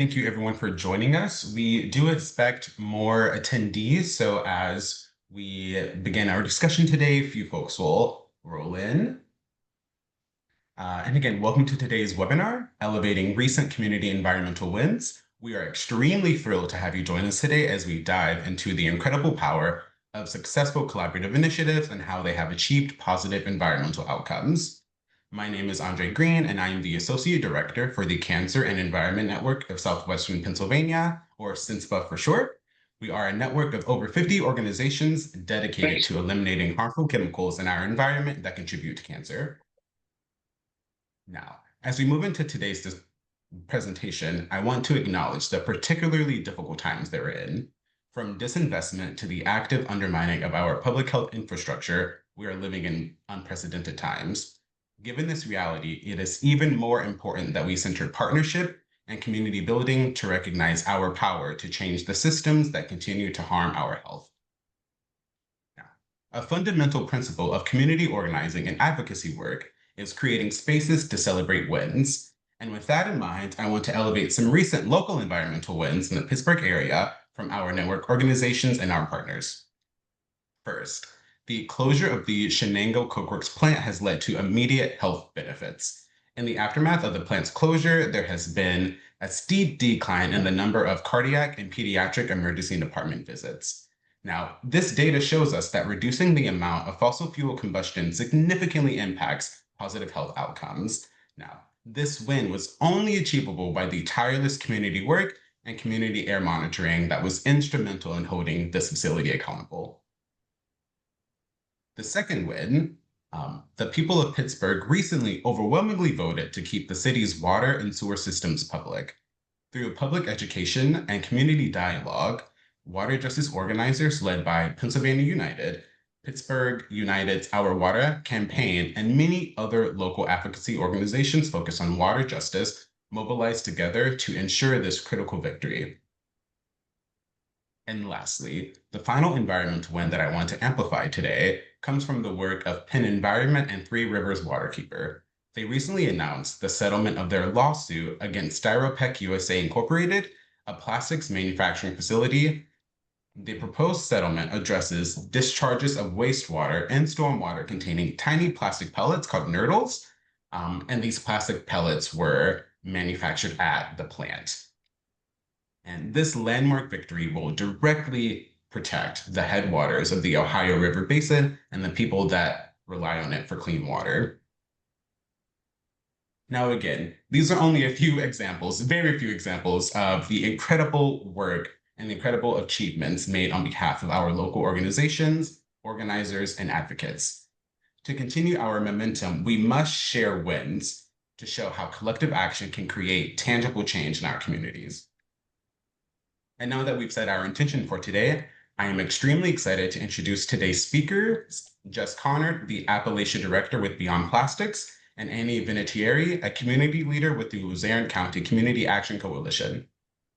Thank you everyone for joining us. We do expect more attendees, so as we begin our discussion today, a few folks will roll in. And again, welcome to today's webinar, Elevating Recent Community Environmental Wins. We are extremely thrilled to have you join us today as we dive into the incredible power of successful collaborative initiatives and how they have achieved positive environmental outcomes. My name is Andre Green, and I am the Associate Director for the Cancer and Environment Network of Southwestern Pennsylvania, or CINSPA for short. We are a network of over 50 organizations dedicated to eliminating harmful chemicals in our environment that contribute to cancer. Now, as we move into today's presentation, I want to acknowledge the particularly difficult times that we're in. From disinvestment to the active undermining of our public health infrastructure, we are living in unprecedented times. Given this reality, it is even more important that we center partnership and community building to recognize our power to change the systems that continue to harm our health. Now, a fundamental principle of community organizing and advocacy work is creating spaces to celebrate wins. And with that in mind, I want to elevate some recent local environmental wins in the Pittsburgh area from our network organizations and our partners. First, the closure of the Shenango Cokeworks plant has led to immediate health benefits. In the aftermath of the plant's closure, there has been a steep decline in the number of cardiac and pediatric emergency department visits. Now, this data shows us that reducing the amount of fossil fuel combustion significantly impacts positive health outcomes. Now, this win was only achievable by the tireless community work and community air monitoring that was instrumental in holding this facility accountable. The second win, the people of Pittsburgh recently overwhelmingly voted to keep the city's water and sewer systems public. Through public education and community dialogue, water justice organizers led by Pennsylvania United, Pittsburgh United's Our Water campaign, and many other local advocacy organizations focused on water justice mobilized together to ensure this critical victory. And lastly, the final environmental win that I want to amplify today comes from the work of Penn Environment and Three Rivers Waterkeeper. They recently announced the settlement of their lawsuit against Styropec USA Incorporated, a plastics manufacturing facility. The proposed settlement addresses discharges of wastewater and stormwater containing tiny plastic pellets called nurdles, and these plastic pellets were manufactured at the plant. And this landmark victory will directly protect the headwaters of the Ohio River Basin and the people that rely on it for clean water. Now, again, these are only a few examples, very few examples of the incredible work and incredible achievements made on behalf of our local organizations, organizers, and advocates. To continue our momentum, we must share wins to show how collective action can create tangible change in our communities. And now that we've set our intention for today, I am extremely excited to introduce today's speaker, Jess Connor, the Appalachia Director with Beyond Plastics, and Annie Vinatieri, a community leader with the Luzerne County Community Action Coalition.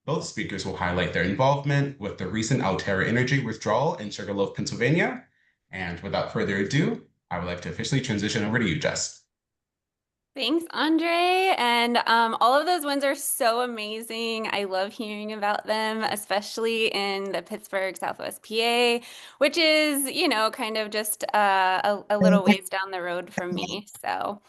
Both speakers will highlight their involvement with the recent Alterra Energy withdrawal in Sugarloaf, Pennsylvania. And without further ado, I would like to officially transition over to you, Jess. Thanks, Andre. And all of those wins are so amazing. I love hearing about them, especially in the Pittsburgh, Southwest PA, which is, kind of just a little ways down the road from me. So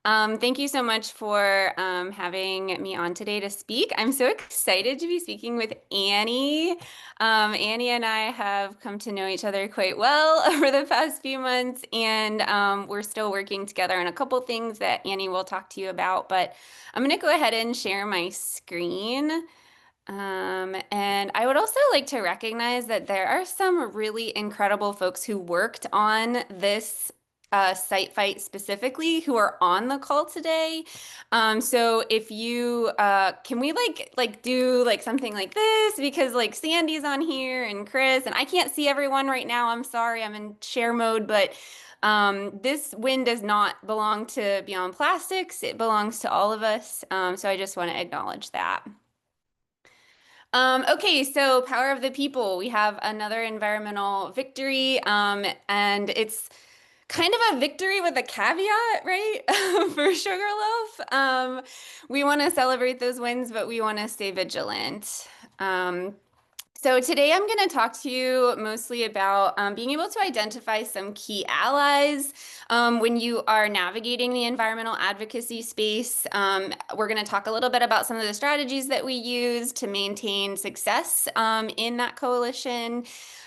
thank you so much for having me on today to speak. I'm so excited to be speaking with Annie. Annie and I have come to know each other quite well over the past few months, and we're still working together on a couple things that Annie will talk to you about. But I'm going to go ahead and share my screen. And I would also like to recognize that there are some really incredible folks who worked on this site fight specifically who are on the call today. So if you can we do like something like this because like Sandy's on here and Chris and I can't see everyone right now. I'm sorry, I'm in share mode, but this win does not belong to Beyond Plastics. It belongs to all of us. So I just want to acknowledge that. Okay, so Power of the People. We have another environmental victory, and it's kind of a victory with a caveat, right? For Sugarloaf. We want to celebrate those wins, but we want to stay vigilant. Um, so today I'm going to talk to you mostly about being able to identify some key allies when you are navigating the environmental advocacy space. We're going to talk a little bit about some of the strategies that we use to maintain success in that coalition.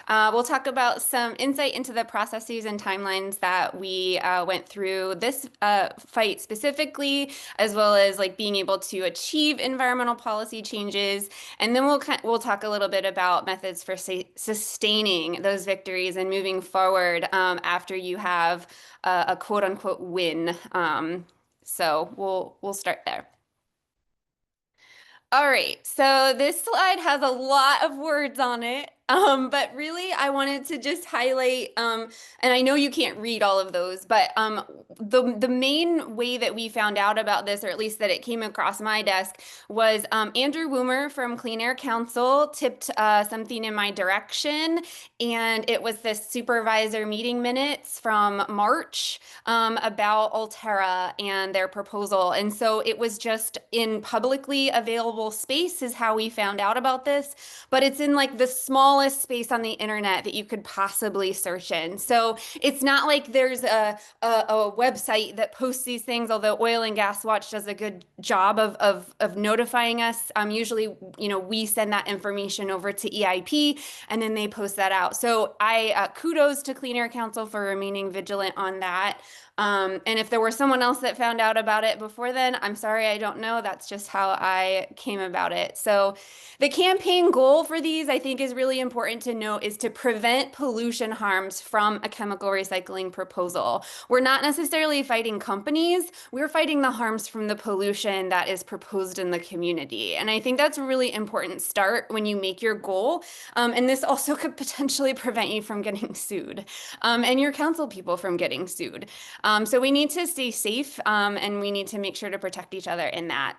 We'll talk about some insight into the processes and timelines that we went through this fight specifically, as well as like being able to achieve environmental policy changes. And then we'll talk a little bit about methods for sustaining those victories and moving forward after you have a quote unquote win. So we'll start there. All right, so this slide has a lot of words on it, but really I wanted to just highlight, and I know you can't read all of those, but the main way that we found out about this, or at least that it came across my desk, was Andrew Woomer from Clean Air Council tipped something in my direction, and it was the supervisor meeting minutes from March about Ultera and their proposal. And so it was just in publicly available space is how we found out about this, but it's in like the smallest space on the internet that you could possibly search in. So it's not like there's a website that posts these things, although Oil and Gas Watch does a good job of notifying us. Usually, we send that information over to EIP and then they post that out. So I kudos to Clean Air Council for remaining vigilant on that. And if there were someone else that found out about it before then, I'm sorry, I don't know. That's just how I came about it. So the campaign goal for these, I think is really important to note, is to prevent pollution harms from a chemical recycling proposal. We're not necessarily fighting companies. We're fighting the harms from the pollution that is proposed in the community. And I think that's a really important start when you make your goal. And this also could potentially prevent you from getting sued, and your council people from getting sued. So we need to stay safe, and we need to make sure to protect each other in that.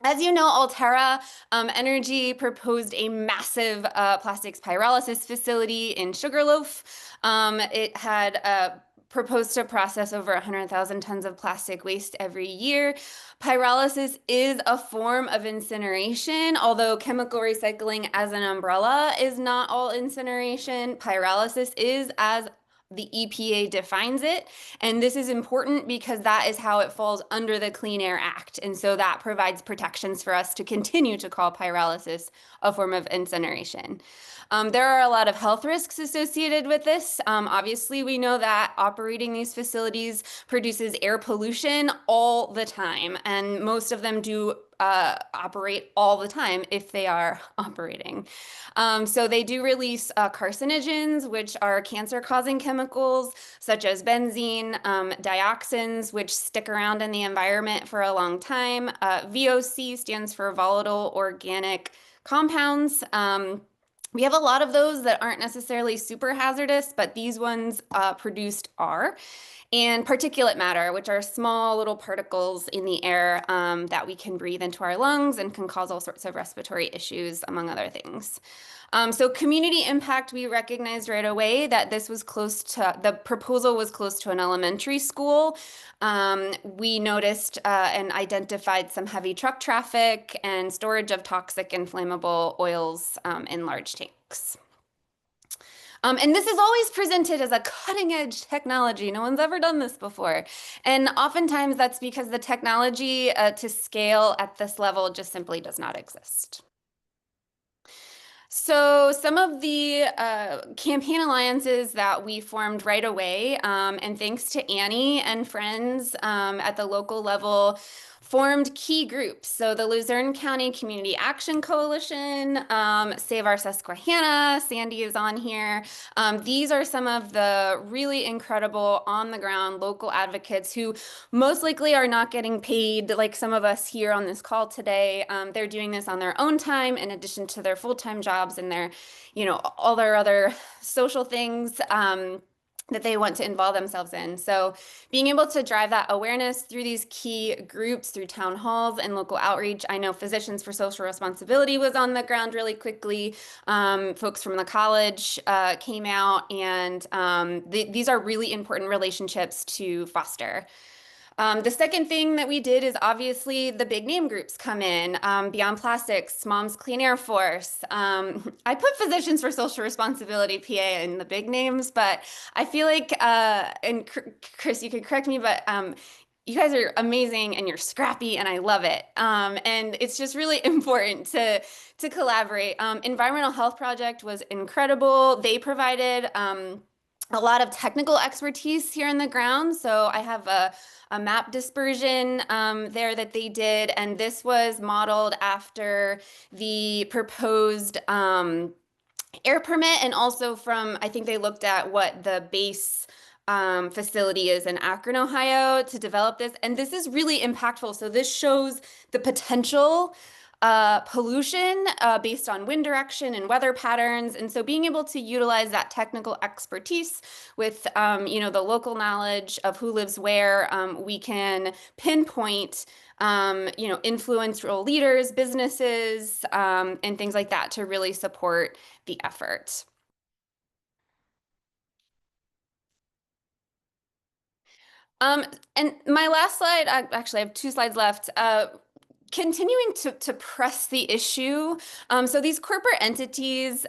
As you know, Ultera Energy proposed a massive plastics pyrolysis facility in Sugarloaf. It had proposed to process over 100,000 tons of plastic waste every year. Pyrolysis is a form of incineration, although chemical recycling as an umbrella is not all incineration. Pyrolysis is, as the EPA defines it. And this is important because that is how it falls under the Clean Air Act. And so that provides protections for us to continue to call pyrolysis a form of incineration. There are a lot of health risks associated with this. Obviously, we know that operating these facilities produces air pollution all the time, and most of them do operate all the time if they are operating. So they do release carcinogens, which are cancer-causing chemicals, such as benzene, dioxins, which stick around in the environment for a long time. VOC stands for volatile organic compounds. We have a lot of those that aren't necessarily super hazardous, but these ones produced are. And particulate matter, which are small little particles in the air that we can breathe into our lungs and can cause all sorts of respiratory issues, among other things. So community impact, we recognized right away that this was the proposal was close to an elementary school. We noticed and identified some heavy truck traffic and storage of toxic and flammable oils in large tanks. And this is always presented as a cutting edge technology. No one's ever done this before. And oftentimes that's because the technology to scale at this level just simply does not exist. So some of the campaign alliances that we formed right away, and thanks to Annie and friends at the local level, formed key groups. So the Luzerne County Community Action Coalition, Save Our Susquehanna, Sandy is on here. These are some of the really incredible on-the-ground local advocates who most likely are not getting paid like some of us here on this call today. They're doing this on their own time in addition to their full-time jobs and their, all their other social things. that they want to involve themselves in. So being able to drive that awareness through these key groups, through town halls and local outreach. I know Physicians for Social Responsibility was on the ground really quickly. Folks from the college came out, and these are really important relationships to foster. The second thing that we did is obviously the big name groups come in, Beyond Plastics, Moms Clean Air Force. I put Physicians for Social Responsibility PA in the big names, but I feel like, and Chris, you could correct me, but you guys are amazing and you're scrappy and I love it. And it's just really important to collaborate. Environmental Health Project was incredible. They provided a lot of technical expertise here in the ground. So I have a map dispersion there that they did, and this was modeled after the proposed air permit, and also from, I think they looked at what the base facility is in Akron, Ohio to develop this. And this is really impactful. So this shows the potential pollution based on wind direction and weather patterns. And so being able to utilize that technical expertise with, the local knowledge of who lives where, we can pinpoint, influential leaders, businesses, and things like that to really support the effort. Um, and my last slide, actually, I have two slides left. Continuing to press the issue. So these corporate entities,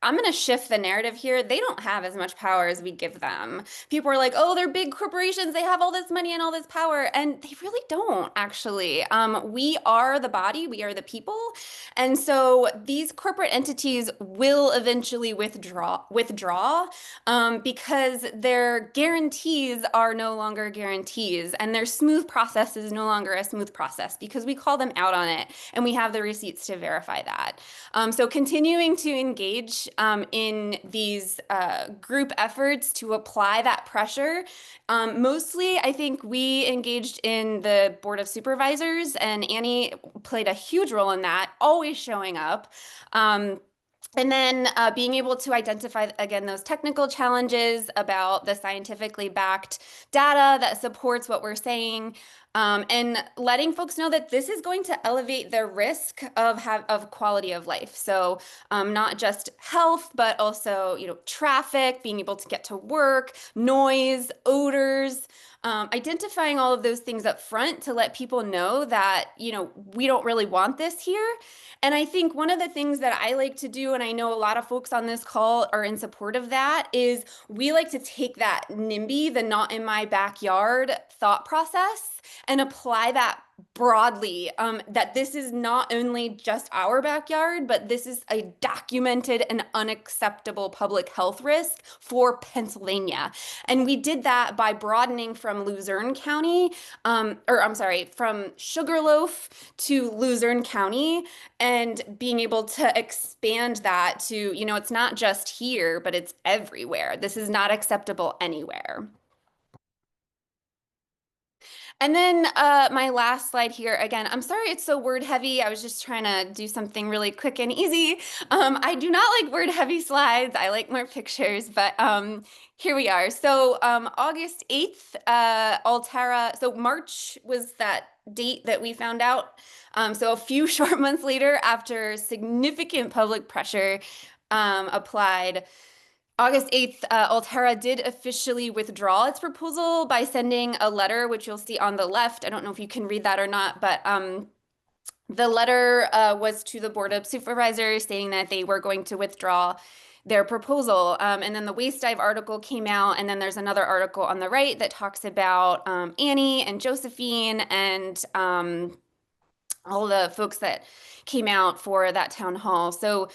I'm going to shift the narrative here. They don't have as much power as we give them. People are like, oh, they're big corporations. They have all this money and all this power. And they really don't, actually. We are the body. We are the people. And so these corporate entities will eventually withdraw because their guarantees are no longer guarantees. And their smooth process is no longer a smooth process because we call them out on it and we have the receipts to verify that. So continuing to engage in these group efforts to apply that pressure. Mostly, I think we engaged in the Board of Supervisors, and Annie played a huge role in that, always showing up. And then being able to identify, again, those technical challenges about the scientifically backed data that supports what we're saying, and letting folks know that this is going to elevate their risk of quality of life. So not just health, but also, traffic, being able to get to work, noise, odors. Identifying all of those things up front to let people know that, we don't really want this here. And I think one of the things that I like to do, and I know a lot of folks on this call are in support of that, is we like to take that NIMBY, the not in my backyard thought process, and apply that broadly, that this is not only just our backyard, but this is a documented and unacceptable public health risk for Pennsylvania. And we did that by broadening from Luzerne County, from Sugarloaf to Luzerne County, and being able to expand that to, it's not just here, but it's everywhere. This is not acceptable anywhere. And then my last slide here, again, I'm sorry it's so word heavy. I was just trying to do something really quick and easy. I do not like word heavy slides. I like more pictures, but here we are. So August 8th, Altera, so March was that date that we found out. So a few short months later, after significant public pressure applied, August 8th, Altera did officially withdraw its proposal by sending a letter, which you'll see on the left. I don't know if you can read that or not, but the letter was to the Board of Supervisors stating that they were going to withdraw their proposal. And then the Waste Dive article came out, and then there's another article on the right that talks about Annie and Josephine and all the folks that came out for that town hall. So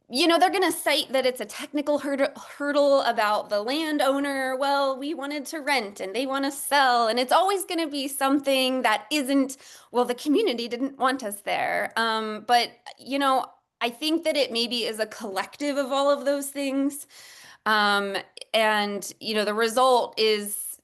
they're going to cite that it's a technical hurdle about the landowner. Well, we wanted to rent and they want to sell. And it's always going to be something that isn't, well, the community didn't want us there. But, I think that it maybe is a collective of all of those things. And, the result is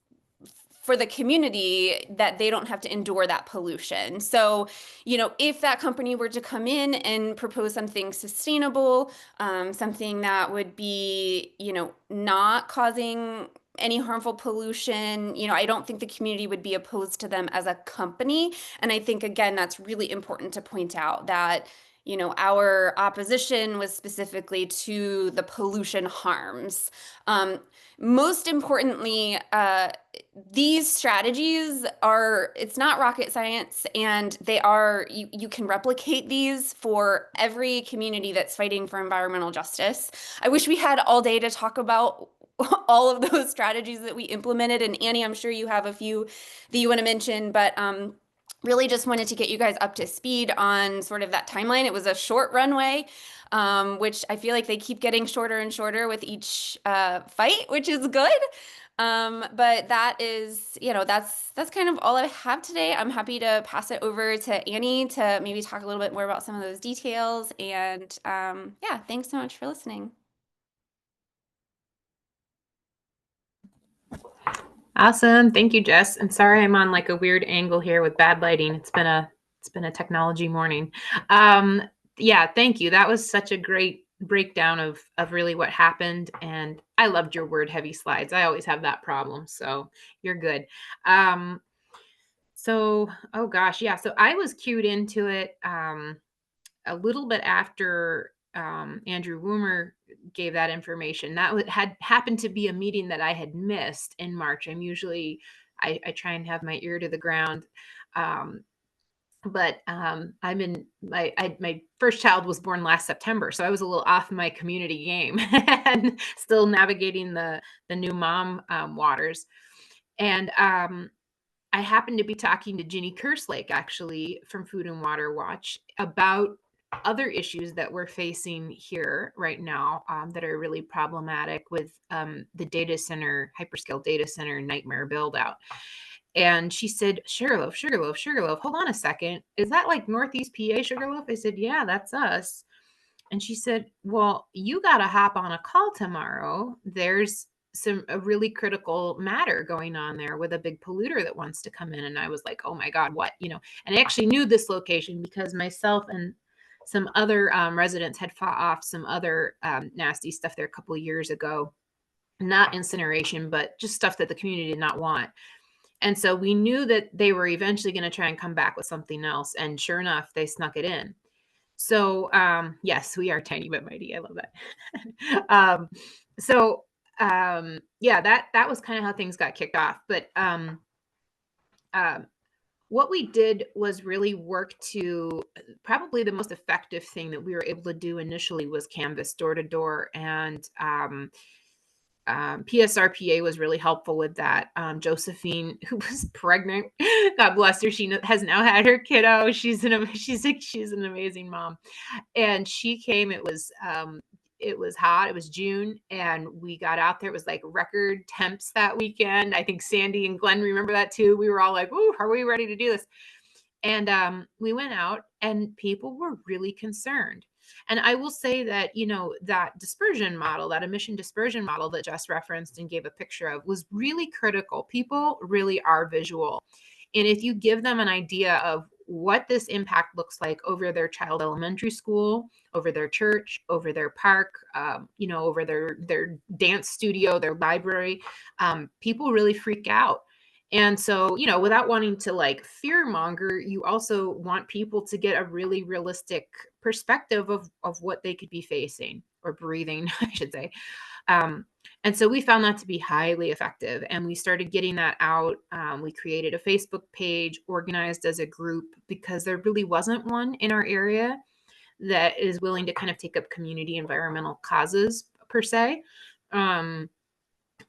for the community that they don't have to endure that pollution. So, if that company were to come in and propose something sustainable, something that would be, not causing any harmful pollution, I don't think the community would be opposed to them as a company. And I think, again, that's really important to point out that, our opposition was specifically to the pollution harms. Um, Most importantly, these strategies it's not rocket science, and you can replicate these for every community that's fighting for environmental justice. I wish we had all day to talk about all of those strategies that we implemented. And Annie, I'm sure you have a few that you want to mention, but really just wanted to get you guys up to speed on sort of that timeline. It was a short runway, which I feel like they keep getting shorter and shorter with each fight, which is good. But that is, that's kind of all I have today. I'm happy to pass it over to Annie to maybe talk a little bit more about some of those details. And yeah, thanks so much for listening. Awesome. Thank you, Jess. And sorry I'm on like a weird angle here with bad lighting. It's been a technology morning. Yeah, thank you. That was such a great breakdown of really what happened. And I loved your word heavy slides. I always have that problem. So you're good. Oh gosh, yeah. So I was cued into it a little bit after Andrew Woomer gave that information. That had happened to be a meeting that I had missed in March. I try and have my ear to the ground. But I'm in my first child was born last September, so I was a little off my community game and still navigating the new mom waters. And I happened to be talking to Ginny Kerslake, actually, from Food and Water Watch, about other issues that we're facing here right now that are really problematic with the hyperscale data center nightmare build out. And she said, Sugarloaf, Sugarloaf, Sugarloaf. Hold on a second. Is that like Northeast PA Sugarloaf? I said, yeah, that's us. And she said, well, you got to hop on a call tomorrow. There's a really critical matter going on there with a big polluter that wants to come in. And I was like, oh my God, what? And I actually knew this location because myself and some other residents had fought off some other nasty stuff there a couple of years ago. Not incineration, but just stuff that the community did not want. And so we knew that they were eventually going to try and come back with something else. And sure enough, they snuck it in. So yes, we are tiny but mighty. I love that. Yeah, that was kind of how things got kicked off. But what we did was really work to probably the most effective thing that we were able to do initially was canvas door to door. And PSRPA was really helpful with that. Josephine, who was pregnant, God bless her, she has now had her kiddo. She's an amazing mom, and she came. It was hot. It was June, and we got out there. It was like record temps that weekend. I think Sandy and Glenn remember that too. We were all like, "Ooh, are we ready to do this?" And we went out, and people were really concerned. And I will say that, that dispersion model, that emission dispersion model that Jess referenced and gave a picture of was really critical. People really are visual. And if you give them an idea of what this impact looks like over their child elementary school, over their church, over their park, over their dance studio, their library, people really freak out. And so, without wanting to like fear monger, you also want people to get a really realistic perspective of what they could be facing or breathing, I should say. And so we found that to be highly effective. And we started getting that out. We created a Facebook page organized as a group because there really wasn't one in our area that is willing to kind of take up community environmental causes per se.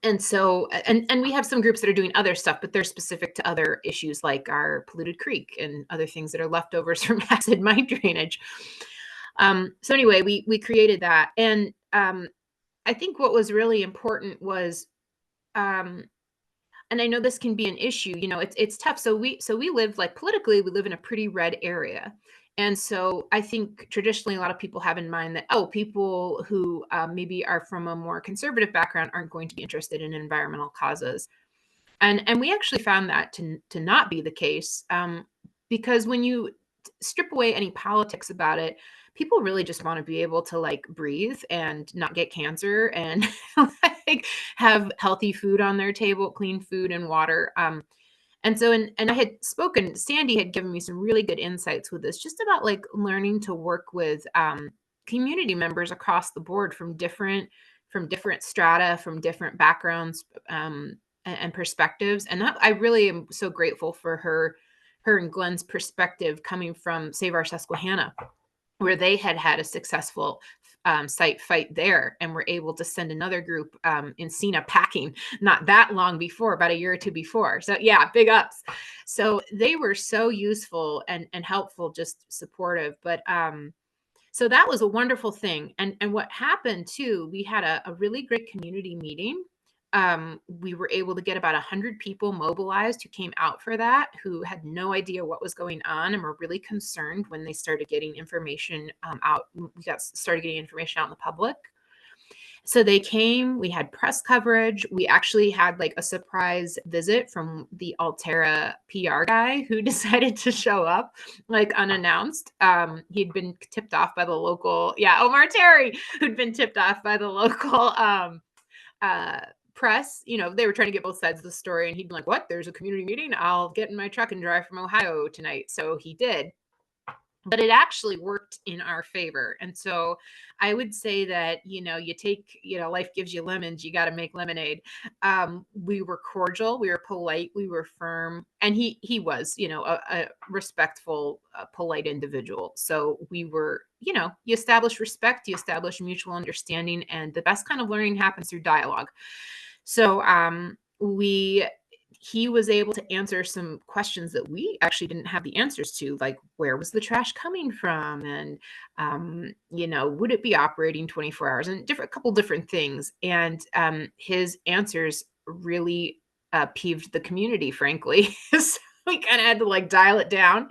And so, and we have some groups that are doing other stuff, but they're specific to other issues like our polluted creek and other things that are leftovers from acid mine drainage. So anyway, we created that. And I think what was really important was, and I know this can be an issue, it's tough. So we live like politically, we live in a pretty red area. And so I think traditionally a lot of people have in mind that, people who maybe are from a more conservative background aren't going to be interested in environmental causes. And we actually found that to not be the case, because when you strip away any politics about it, people really just want to be able to like breathe and not get cancer and like have healthy food on their table, clean food and water. And so, and I had spoken, Sandy had given me some really good insights with this, just about like learning to work with community members across the board from different strata, from different backgrounds, and perspectives. And that I really am so grateful for her and Glenn's perspective coming from Save Our Susquehanna, where they had had a successful site fight there and were able to send another group in Cena packing not that long before, about a year or two before. So yeah, big ups. So they were so useful and helpful, just supportive. But so that was a wonderful thing. And what happened too, we had a really great community meeting. We were able to get about 100 people mobilized who came out for that, who had no idea what was going on and were really concerned when they started getting information out. We started getting information out in the public. So they came, we had press coverage. We actually had like a surprise visit from the Altera PR guy who decided to show up like unannounced. He'd been tipped off by the local, Omar Terry, who'd been tipped off by the local press. They were trying to get both sides of the story, and he'd be like, what, there's a community meeting? I'll get in my truck and drive from Ohio tonight. So he did. But it actually worked in our favor. And so I would say that, you take, life gives you lemons, you got to make lemonade. We were cordial, we were polite, we were firm. And he was, a respectful, polite individual. So we were, you establish respect, you establish mutual understanding, and the best kind of learning happens through dialogue. So he was able to answer some questions that we actually didn't have the answers to, like where was the trash coming from, and would it be operating 24 hours, and a couple different things. And his answers really peeved the community, frankly. So we kind of had to like dial it down.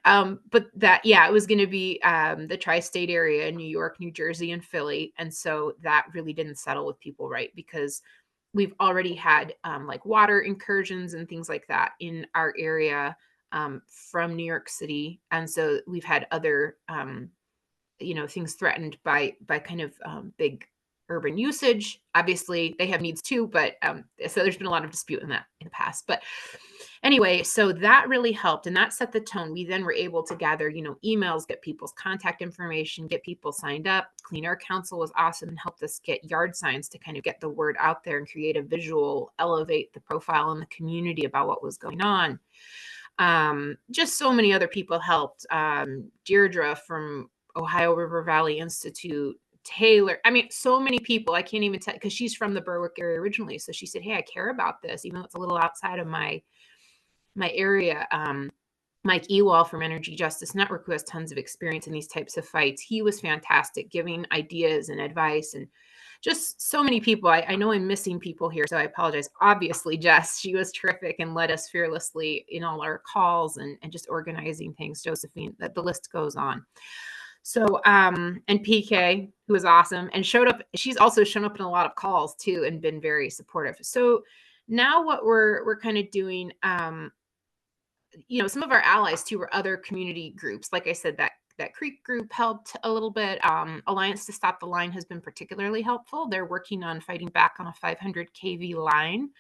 But that, it was going to be the tri-state area in New York, New Jersey, and Philly. And so that really didn't settle with people, right? Because we've already had like water incursions and things like that in our area from New York City. And so we've had other, things threatened by kind of big urban usage. Obviously they have needs too, but so there's been a lot of dispute in that in the past. But anyway, so that really helped, and that set the tone. We then were able to gather, emails, get people's contact information, get people signed up. Clean Air Council was awesome and helped us get yard signs to kind of get the word out there and create a visual, elevate the profile in the community about what was going on. Just so many other people helped. Deirdre from Ohio River Valley Institute, Taylor. I mean, so many people. I can't even tell, because she's from the Berwick area originally. So she said, hey, I care about this, even though it's a little outside of my area. Mike Ewall from Energy Justice Network, who has tons of experience in these types of fights, he was fantastic, giving ideas and advice, and just so many people. I know I'm missing people here, so I apologize. Obviously, Jess, she was terrific and led us fearlessly in all our calls and just organizing things. Josephine, that the list goes on. So, and PK, who was awesome and showed up. She's also shown up in a lot of calls too and been very supportive. So now what we're kind of doing, some of our allies too were other community groups. Like I said, that Creek group helped a little bit. Alliance to Stop the Line has been particularly helpful. They're working on fighting back on a 500 kV line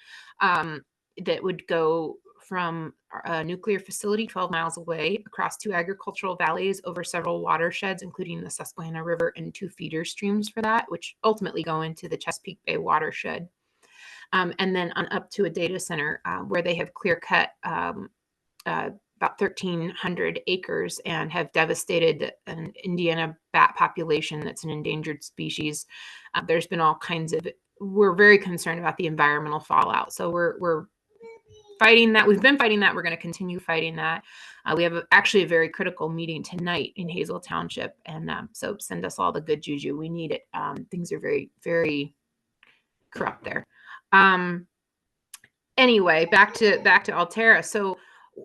that would go from a nuclear facility 12 miles away across 2 agricultural valleys over several watersheds, including the Susquehanna River, and 2 feeder streams for that, which ultimately go into the Chesapeake Bay watershed. And then on up to a data center where they have clear cut about 1,300 acres and have devastated an Indiana bat population that's an endangered species. There's been all kinds of, we're very concerned about the environmental fallout. So we're fighting that. We've been fighting that. We're going to continue fighting that. We have actually a very critical meeting tonight in Hazel Township. And so send us all the good juju. We need it. Things are very, very corrupt there. Anyway, back to Altera. So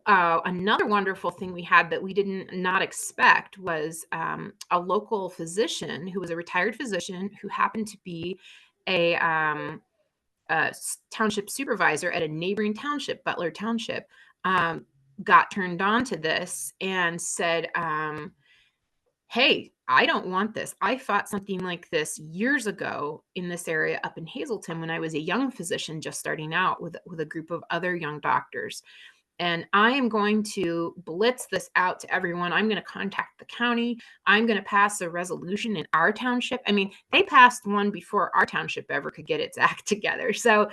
another wonderful thing we had that we did not expect was a local physician who was a retired physician who happened to be a township supervisor at a neighboring township, Butler Township, got turned on to this and said, hey, I don't want this. I fought something like this years ago in this area up in Hazleton when I was a young physician just starting out with a group of other young doctors. And I am going to blitz this out to everyone. I'm going to contact the county. I'm going to pass a resolution in our township. I mean, they passed one before our township ever could get its act together. So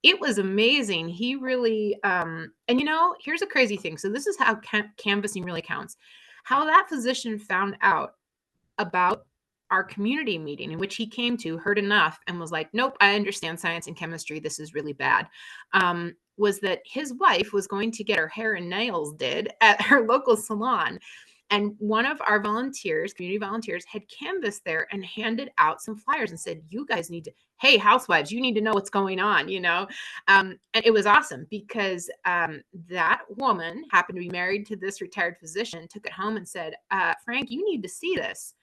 it was amazing. He really, and here's a crazy thing. So this is how canvassing really counts. How that physician found out about our community meeting in which he came to, heard enough, and was like, nope, I understand science and chemistry. This is really bad. Was that his wife was going to get her hair and nails did at her local salon. And one of our volunteers, community volunteers, had canvassed there and handed out some flyers and said, you guys need to, hey, housewives, you need to know what's going on, And it was awesome because that woman happened to be married to this retired physician, took it home and said, Frank, you need to see this.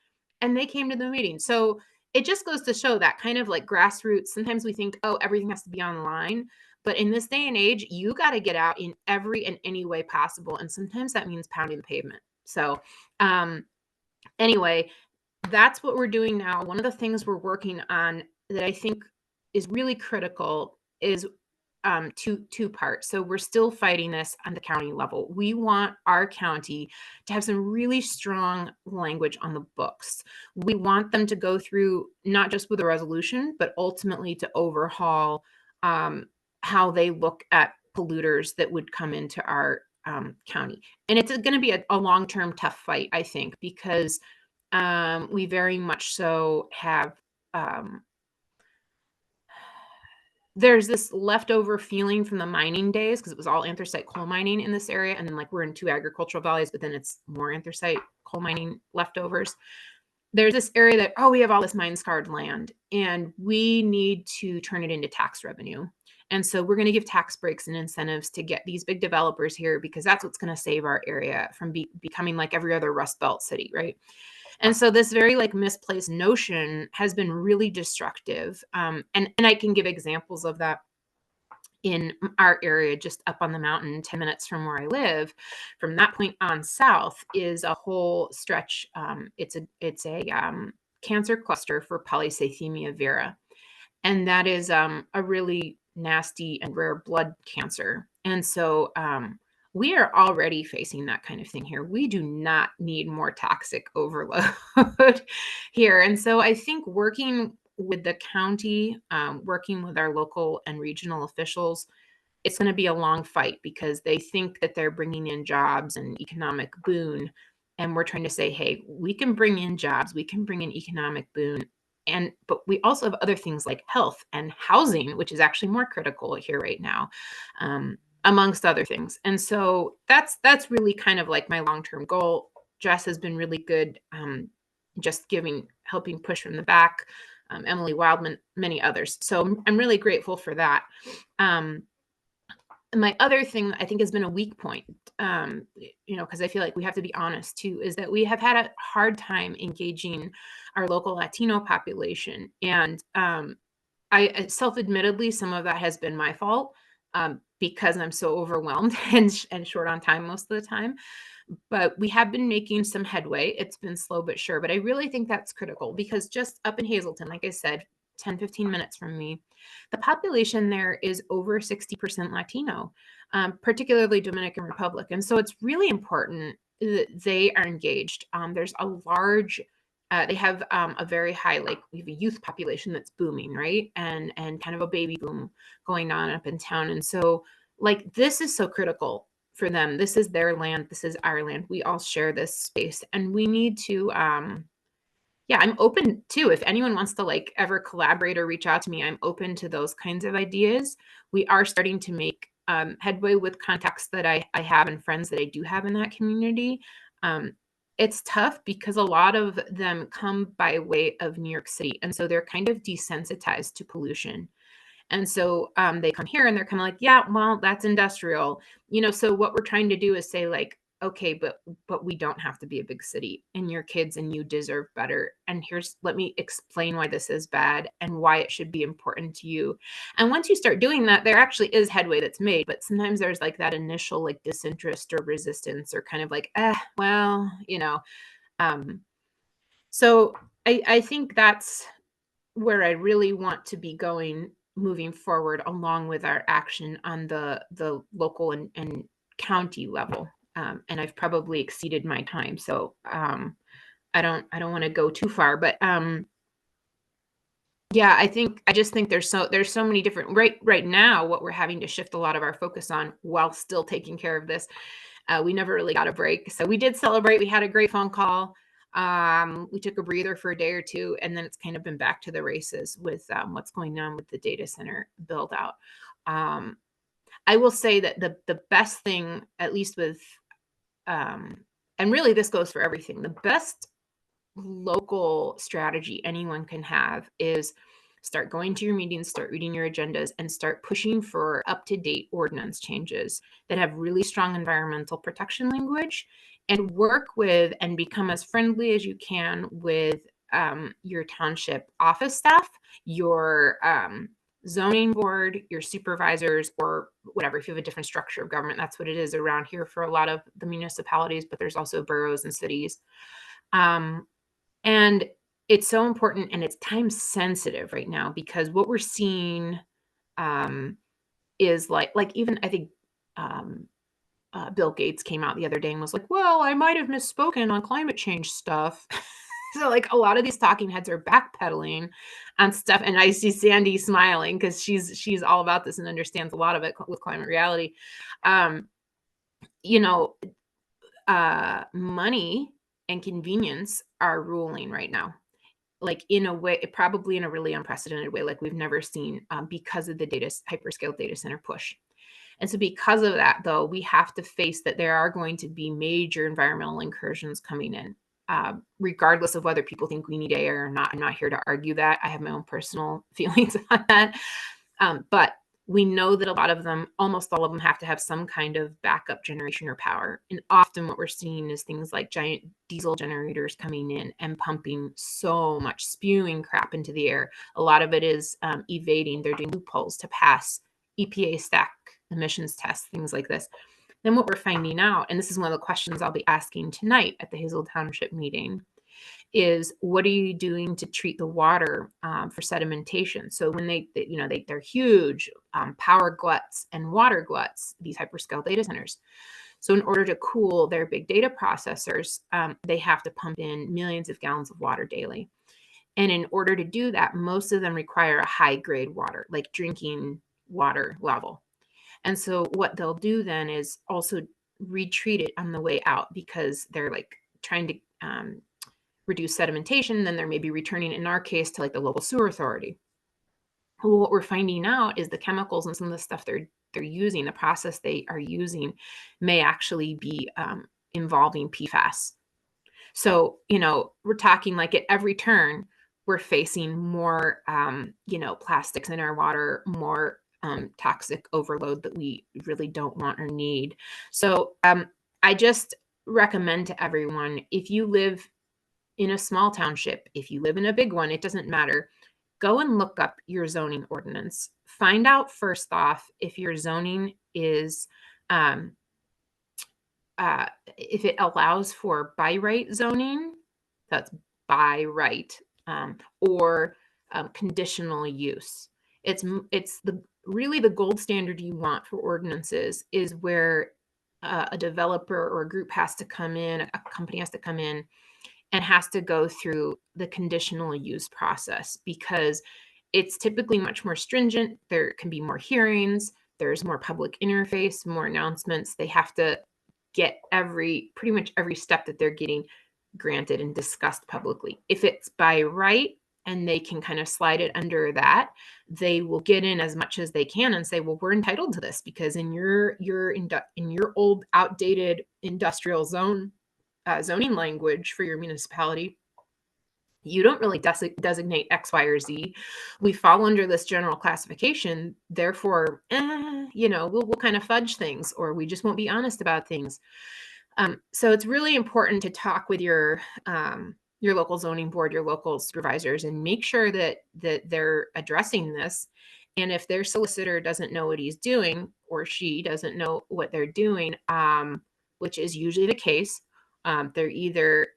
And they came to the meeting. So it just goes to show that kind of like grassroots. Sometimes we think, oh, everything has to be online. But in this day and age, you got to get out in every and any way possible. And sometimes that means pounding the pavement. So anyway, that's what we're doing now. One of the things we're working on that I think is really critical is two parts. So we're still fighting this on the county level. We want our county to have some really strong language on the books. We want them to go through not just with a resolution, but ultimately to overhaul how they look at polluters that would come into our county. And it's going to be a long-term tough fight, I think, because we very much so have there's this leftover feeling from the mining days because it was all anthracite coal mining in this area. And then like we're in 2 agricultural valleys, but then it's more anthracite coal mining leftovers. There's this area that, oh, we have all this mine scarred land and we need to turn it into tax revenue. And so we're going to give tax breaks and incentives to get these big developers here because that's what's going to save our area from becoming like every other Rust Belt city, right? And so this very like misplaced notion has been really destructive. And I can give examples of that in our area, just up on the mountain, 10 minutes from where I live. From that point on south is a whole stretch. It's a cancer cluster for polycythemia vera. And that is a really nasty and rare blood cancer. And so we are already facing that kind of thing here. We do not need more toxic overload here. And so I think working with the county, working with our local and regional officials, it's going to be a long fight because they think that they're bringing in jobs and economic boon. And we're trying to say, hey, we can bring in jobs, we can bring in economic boon. But we also have other things like health and housing, which is actually more critical here right now, amongst other things. And so that's really kind of like my long-term goal. Jess has been really good, just helping push from the back. Emily Wildman, many others. So I'm really grateful for that. My other thing I think has been a weak point, because I feel like we have to be honest too, is that we have had a hard time engaging our local Latino population. And I self-admittedly, some of that has been my fault because I'm so overwhelmed and short on time most of the time. But we have been making some headway. It's been slow but sure. But I really think that's critical because just up in Hazleton, like I said, 10, 15 minutes from me, the population there is over 60% Latino, particularly Dominican Republic. And so it's really important that they are engaged. There's a large, they have a very high, like we have a youth population that's booming, right? And kind of a baby boom going on up in town. And so like, this is so critical for them. This is their land. This is our land. We all share this space and we need to, yeah, I'm open too. If anyone wants to like ever collaborate or reach out to me, I'm open to those kinds of ideas. We are starting to make headway with contacts that I have and friends that I do have in that community. It's tough because a lot of them come by way of New York City. And so they're kind of desensitized to pollution. And so they come here and they're kind of like, yeah, well, that's industrial. So what we're trying to do is say like, okay, but we don't have to be a big city, and your kids and you deserve better. And let me explain why this is bad and why it should be important to you. And once you start doing that, there actually is headway that's made, but sometimes there's like that initial like disinterest or resistance or kind of like, well, so I think that's where I really want to be going moving forward, along with our action on the local and county level. And I've probably exceeded my time, so I don't want to go too far, but yeah, I just think there's so many different right now. What we're having to shift a lot of our focus on while still taking care of this. We never really got a break. So we did celebrate. We had a great phone call. We took a breather for a day or two, and then it's kind of been back to the races with what's going on with the data center build out. I will say that the best thing, at least with, and really this goes for everything, the best local strategy anyone can have is start going to your meetings, start reading your agendas, and start pushing for up-to-date ordinance changes that have really strong environmental protection language, and work with and become as friendly as you can with your township office staff, your zoning board, your supervisors, or whatever. If you have a different structure of government, that's what it is around here for a lot of the municipalities, but there's also boroughs and cities. And it's so important, and it's time sensitive right now, because what we're seeing is like even I think Bill Gates came out the other day and was like, well, I might have misspoken on climate change stuff. So like a lot of these talking heads are backpedaling on stuff, and I see Sandy smiling because she's all about this and understands a lot of it with climate reality. You know, money and convenience are ruling right now, like in a way, probably in a really unprecedented way, like we've never seen, because of the hyperscale data center push. And so because of that, though, we have to face that there are going to be major environmental incursions coming in, regardless of whether people think we need air or not. I'm not here to argue that. I have my own personal feelings on that. But we know that a lot of them, almost all of them, have to have some kind of backup generation or power. And often what we're seeing is things like giant diesel generators coming in and pumping so much, spewing crap into the air. A lot of it is evading. They're doing loopholes to pass EPA stack emissions tests, things like this. Then what we're finding out, and this is one of the questions I'll be asking tonight at the Hazel Township meeting, is what are you doing to treat the water for sedimentation? So when they're huge power gluts and water gluts, these hyperscale data centers. So in order to cool their big data processors, they have to pump in millions of gallons of water daily. And in order to do that, most of them require a high grade water, like drinking water level. And so what they'll do then is also retreat it on the way out, because they're like trying to reduce sedimentation. Then they're maybe returning, in our case, to like the local sewer authority. Well, what we're finding out is the chemicals and some of the stuff they're using, the process they are using, may actually be involving PFAS. So, we're talking like at every turn, we're facing more, plastics in our water, more toxic overload that we really don't want or need. So I just recommend to everyone, if you live in a small township, if you live in a big one, it doesn't matter. Go and look up your zoning ordinance. Find out first off if your zoning is, if it allows for by right zoning, that's by right, or conditional use. It's really the gold standard you want for ordinances is where a developer or a group has to come in, a company has to come in and has to go through the conditional use process, because it's typically much more stringent. There can be more hearings. There's more public interface, more announcements. They have to get pretty much every step that they're getting granted and discussed publicly. If it's by right and they can kind of slide it under that, they will get in as much as they can and say, well, we're entitled to this because in your old outdated industrial zone zoning language for your municipality, you don't really designate X, Y, or Z. We fall under this general classification. Therefore, we'll kind of fudge things, or we just won't be honest about things. So it's really important to talk with your local zoning board, your local supervisors, and make sure that they're addressing this. And if their solicitor doesn't know what he's doing, or she doesn't know what they're doing, which is usually the case, they're either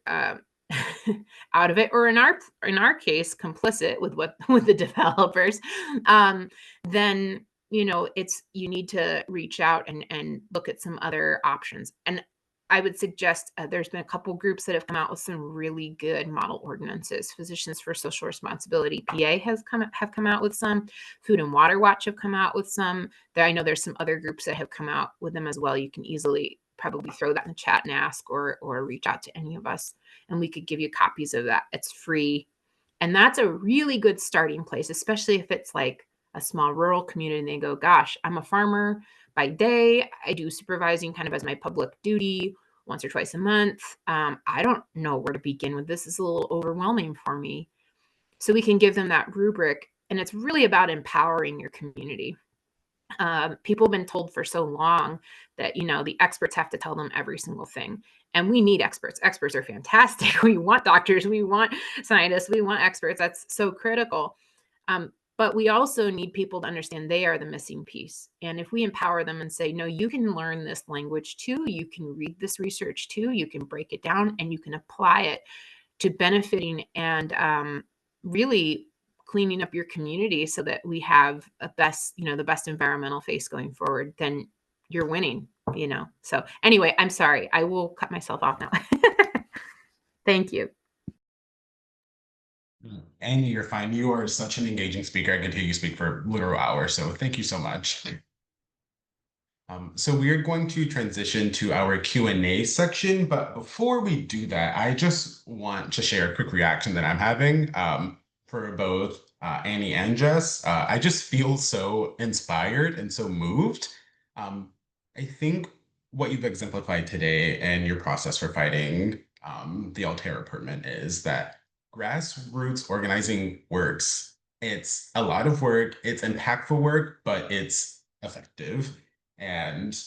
out of it, or in our case, complicit with what with the developers. Then it's you need to reach out and look at some other options. And I would suggest there's been a couple groups that have come out with some really good model ordinances. Physicians for Social Responsibility PA have come out with some. Food and Water Watch have come out with some. I know there's some other groups that have come out with them as well. You can easily probably throw that in the chat and ask, or reach out to any of us, and we could give you copies of that. It's free, and that's a really good starting place, especially if it's like a small rural community and they go, "Gosh, I'm a farmer by day. I do supervising kind of as my public duty once or twice a month. I don't know where to begin with this. It's a little overwhelming for me." So we can give them that rubric, and it's really about empowering your community. People have been told for so long that the experts have to tell them every single thing, and we need experts. Experts are fantastic. We want doctors, we want scientists, we want experts. That's so critical. But we also need people to understand they are the missing piece. And if we empower them and say, no, you can learn this language too, you can read this research too, you can break it down, and you can apply it to benefiting and really cleaning up your community so that we have the best environmental face going forward, then you're winning. So anyway, I'm sorry, I will cut myself off now. Thank you. And you're fine. You are such an engaging speaker. I could hear you speak for literal hours. So thank you so much. So we are going to transition to our Q&A section. But before we do that, I just want to share a quick reaction that I'm having for both Annie and Jess. I just feel so inspired and so moved. I think what you've exemplified today and your process for fighting the Altera permit is that grassroots organizing works. It's a lot of work, it's impactful work, but it's effective. And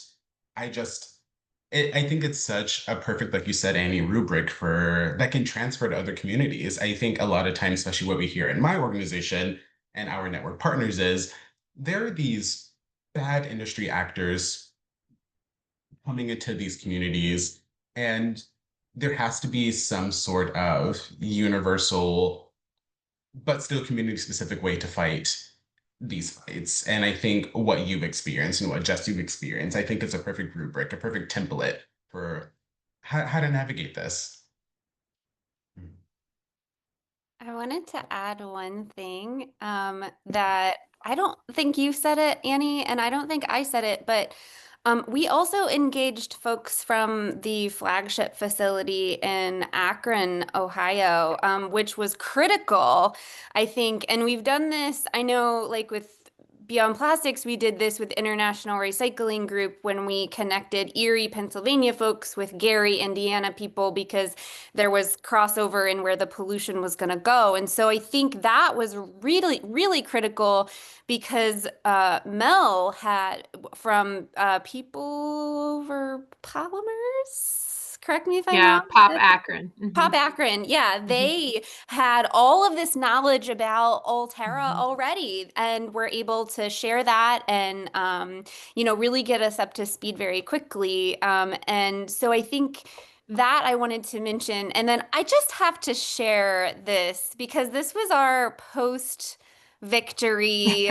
I think it's such a perfect, like you said, Annie, rubric for that can transfer to other communities. I think a lot of times, especially what we hear in my organization and our network partners, is there are these bad industry actors coming into these communities, and there has to be some sort of universal, but still community specific way to fight these fights. And I think what you've experienced and what Jess you've experienced, I think is a perfect rubric, a perfect template for how to navigate this. I wanted to add one thing that I don't think you said it, Annie, and I don't think I said it, but we also engaged folks from the flagship facility in Akron, Ohio, which was critical, I think. And we've done this, I know, like with Beyond Plastics, we did this with International Recycling Group when we connected Erie, Pennsylvania folks with Gary, Indiana people, because there was crossover in where the pollution was going to go. And so I think that was really, really critical because Mel had from People Over Polymers. Correct me if I'm wrong. Pop Akron. Pop Akron, yeah, they had all of this knowledge about Altera already, and were able to share that and, really get us up to speed very quickly. And so I think that I wanted to mention, and then I just have to share this because this was our post-victory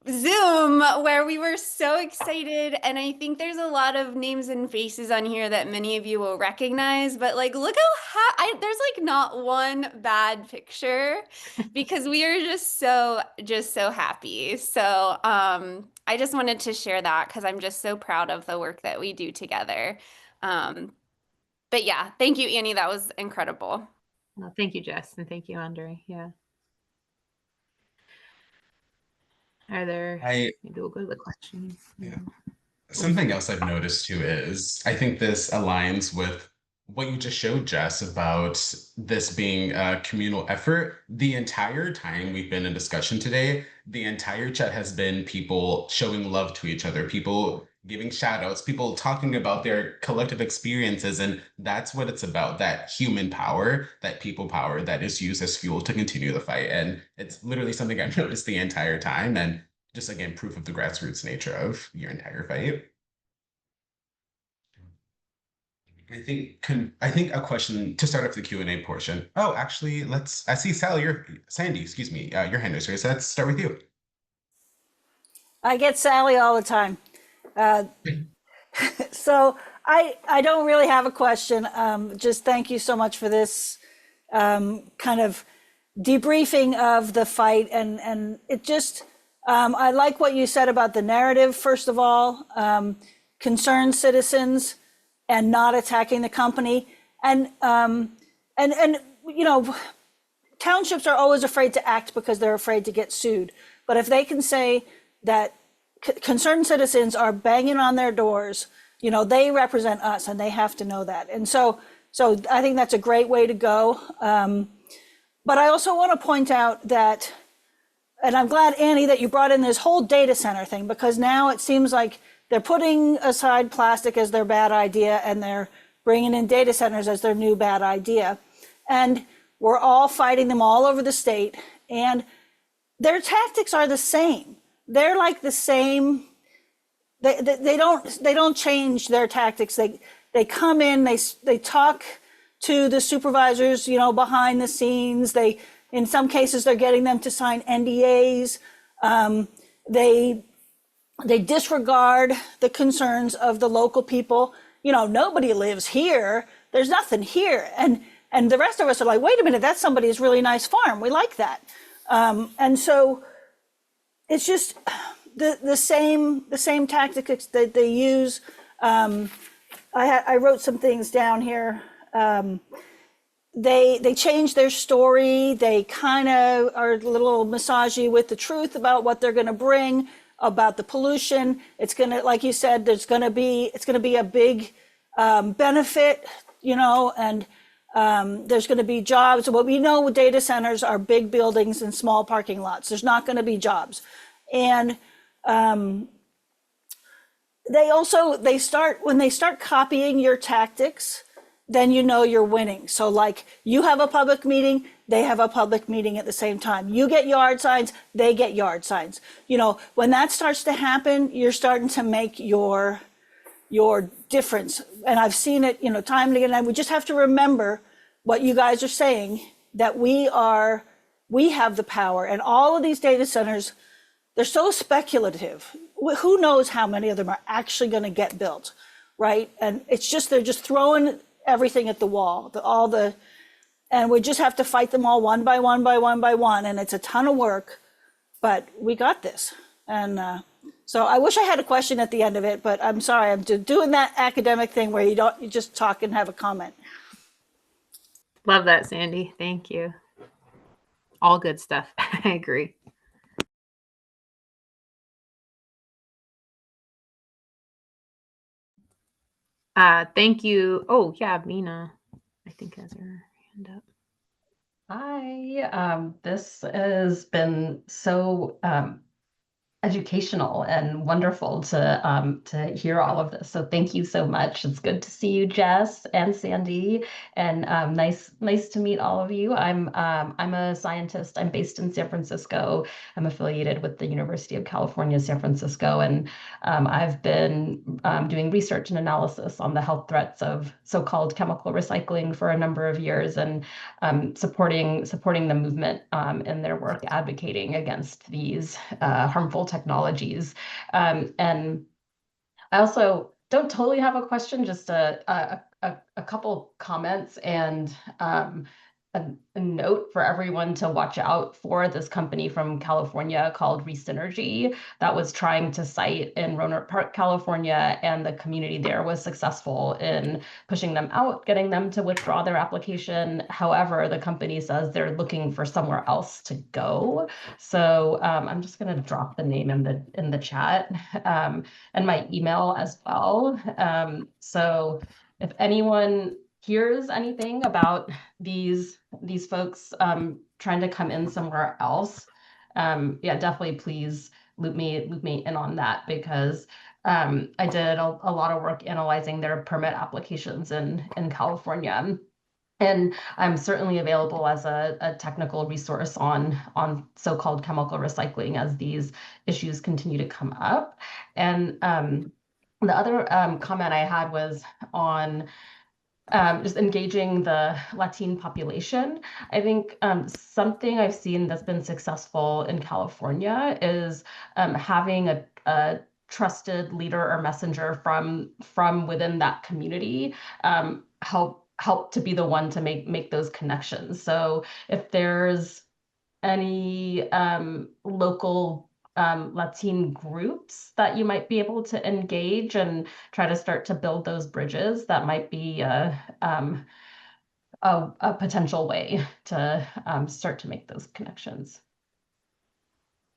Zoom where we were so excited, and I think there's a lot of names and faces on here that many of you will recognize, but like look how there's like not one bad picture because we are just so happy. So I just wanted to share that because I'm just so proud of the work that we do together. But yeah, thank you, Annie. That was incredible. Well, thank you, Jess, and thank you, Andre. Yeah. Maybe we'll go to the questions. Yeah. Something else I've noticed too is I think this aligns with what you just showed, Jess, about this being a communal effort. The entire time we've been in discussion today, the entire chat has been people showing love to each other, people giving shout outs, people talking about their collective experiences. And that's what it's about, that human power, that people power that is used as fuel to continue the fight. And it's literally something I've noticed the entire time. And just again, proof of the grassroots nature of your entire fight. I think a question to start off the Q&A portion. Oh, actually, I see Sandy, excuse me, your hand is raised. So let's start with you. I get Sally all the time. So I don't really have a question. Just thank you so much for this kind of debriefing of the fight. And it just, I like what you said about the narrative, first of all, concerned citizens and not attacking the company. And you know, townships are always afraid to act because they're afraid to get sued. But if they can say that concerned citizens are banging on their doors, you know, they represent us and they have to know that. And so I think that's a great way to go. But I also want to point out that, and I'm glad, Annie, that you brought in this whole data center thing, because now it seems like they're putting aside plastic as their bad idea and they're bringing in data centers as their new bad idea. And we're all fighting them all over the state, and their tactics are the same. They're like the same. They don't change their tactics. They come in, they talk to the supervisors, you know, behind the scenes. In some cases, they're getting them to sign NDAs. They disregard the concerns of the local people. You know, nobody lives here. There's nothing here. And the rest of us are like, wait a minute, that's somebody's really nice farm. We like that. And so it's just the same tactics that they use. I wrote some things down here. They change their story. They kind of are a little massagey with the truth about what they're going to bring, about the pollution. It's going to, like you said, it's going to be a big benefit, you know, and there's going to be jobs. What we know with data centers are big buildings and small parking lots. There's not going to be jobs. And when they start copying your tactics, then you know you're winning. So like, you have a public meeting, they have a public meeting at the same time. You get yard signs, they get yard signs. You know, when that starts to happen, you're starting to make your difference. And I've seen it, you know, time and again. And we just have to remember what you guys are saying, that we have the power. And all of these data centers, they're so speculative. Who knows how many of them are actually going to get built, right? And it's just, they're just throwing everything at the wall, and we just have to fight them all one by one by one by one. And it's a ton of work, but we got this. And so I wish I had a question at the end of it, but I'm sorry, I'm doing that academic thing where you just talk and have a comment. Love that, Sandy. Thank you. All good stuff. I agree. Thank you. Oh, yeah, Mina, I think has her hand up. Hi, this has been so educational and wonderful to hear all of this. So thank you so much. It's good to see you, Jess and Sandy, and nice to meet all of you. I'm a scientist. I'm based in San Francisco. I'm affiliated with the University of California, San Francisco, and I've been doing research and analysis on the health threats of so-called chemical recycling for a number of years, and supporting the movement in their work advocating against these harmful technologies. And I also don't totally have a question, just a couple comments and a note for everyone to watch out for this company from California called Resynergy that was trying to site in Rohnert Park, California, and the community there was successful in pushing them out, getting them to withdraw their application. However, the company says they're looking for somewhere else to go. So I'm just going to drop the name in the chat and my email as well. So if anyone hears anything about these folks trying to come in somewhere else, yeah, definitely please loop me in on that, because I did a lot of work analyzing their permit applications in California. And I'm certainly available as a technical resource on so-called chemical recycling as these issues continue to come up. And the other comment I had was on just engaging the Latin population. I think something I've seen that's been successful in California is having a trusted leader or messenger from within that community help to be the one to make those connections. So if there's any local Latin groups that you might be able to engage and try to start to build those bridges, that might be a potential way to start to make those connections.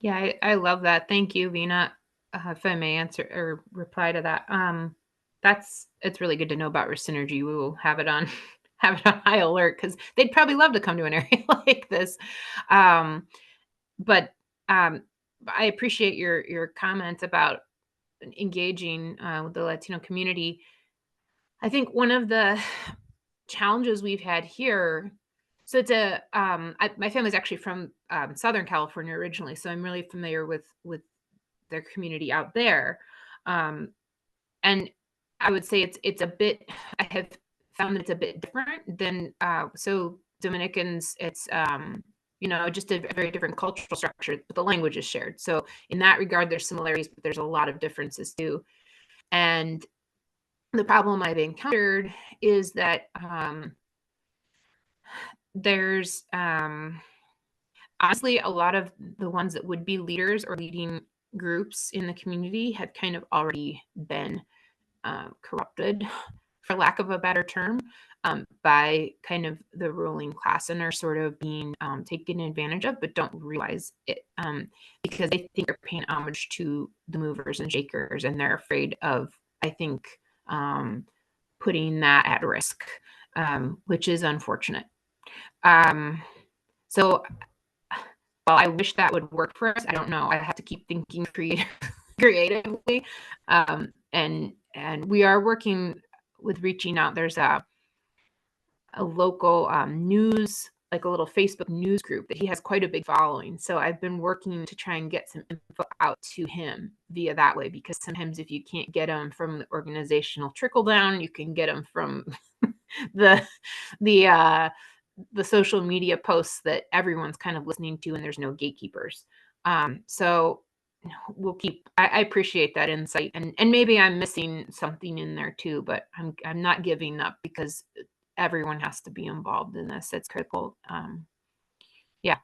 Yeah, I love that. Thank you, Vina. If I may answer or reply to that, it's really good to know about Resynergy. We will have it on high alert because they'd probably love to come to an area like this. But I appreciate your comments about engaging with the Latino community. I think one of the challenges we've had here, so it's my family's actually from Southern California originally, so I'm really familiar with their community out there. And I would say it's a bit, I have found that it's a bit different than, so Dominicans, it's, just a very different cultural structure, but the language is shared. So in that regard, there's similarities, but there's a lot of differences too. And the problem I've encountered is that there's honestly a lot of the ones that would be leaders or leading groups in the community have kind of already been corrupted, for lack of a better term, by kind of the ruling class, and are sort of being taken advantage of, but don't realize it because they think they're paying homage to the movers and shakers, and they're afraid of, I think, putting that at risk, which is unfortunate. So while I wish that would work for us, I don't know. I have to keep thinking creatively. And we are working with reaching out. There's a local news, like a little Facebook news group that he has quite a big following. So I've been working to try and get some info out to him via that way, because sometimes if you can't get them from the organizational trickle down, you can get them from the social media posts that everyone's kind of listening to, and there's no gatekeepers. So we'll keep, I appreciate that insight, and maybe I'm missing something in there too, but I'm not giving up, because everyone has to be involved in this. It's critical. Yeah.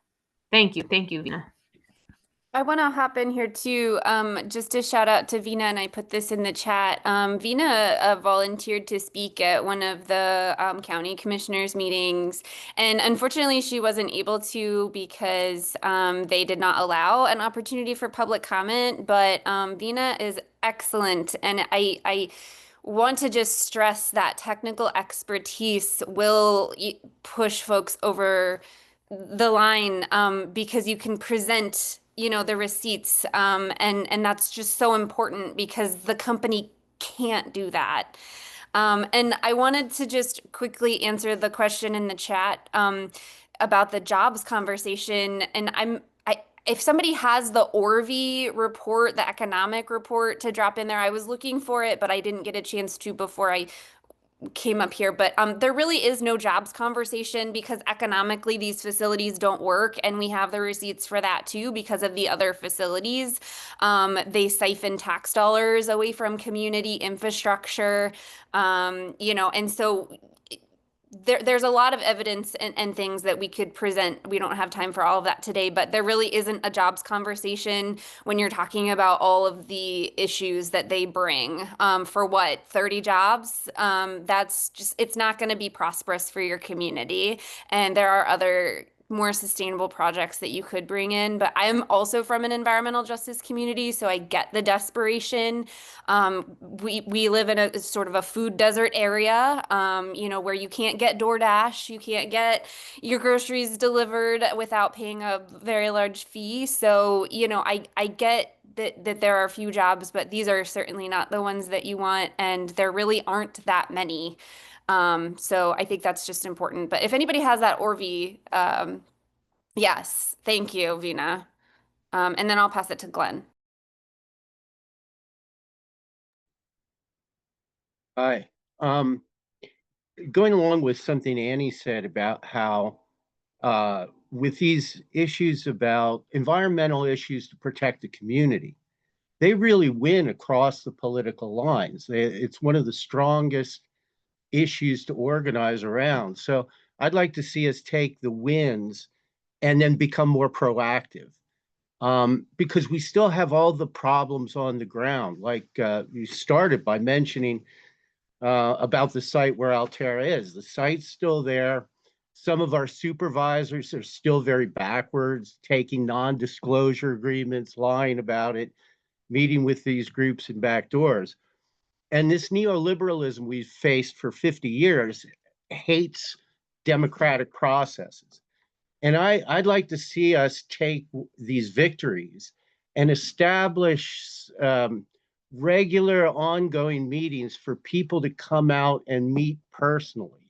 Thank you, Vina. I want to hop in here too, just to shout out to Vina, and I put this in the chat. Vina volunteered to speak at one of the county commissioners meetings, and unfortunately she wasn't able to because they did not allow an opportunity for public comment, but Vina is excellent, and I want to just stress that technical expertise will push folks over the line, because you can present the receipts, and that's just so important, because the company can't do that. And I wanted to just quickly answer the question in the chat about the jobs conversation. And if somebody has the Orvie report, the economic report, to drop in there, I was looking for it, but I didn't get a chance to before I came up here. But there really is no jobs conversation, because economically these facilities don't work, and we have the receipts for that too, because of the other facilities. They siphon tax dollars away from community infrastructure, and so there's a lot of evidence and things that we could present. We don't have time for all of that today, but there really isn't a jobs conversation when you're talking about all of the issues that they bring. For what, 30 jobs? That's just, it's not going to be prosperous for your community. And there are other more sustainable projects that you could bring in. But I'm also from an environmental justice community, so I get the desperation. We live in a sort of a food desert area, where you can't get DoorDash, you can't get your groceries delivered without paying a very large fee. So, I get that there are a few jobs, but these are certainly not the ones that you want, and there really aren't that many. So I think that's just important. But if anybody has that Orvie, yes, thank you, Vina. And then I'll pass it to Glenn. Hi. Going along with something Annie said about how with these issues about environmental issues to protect the community, they really win across the political lines. It's one of the strongest issues to organize around. So I'd like to see us take the wins and then become more proactive. Because we still have all the problems on the ground. Like you started by mentioning about the site where Alterra is. The site's still there. Some of our supervisors are still very backwards, taking non-disclosure agreements, lying about it, meeting with these groups in back doors. And this neoliberalism we've faced for 50 years hates democratic processes. And I'd like to see us take these victories and establish regular ongoing meetings for people to come out and meet personally.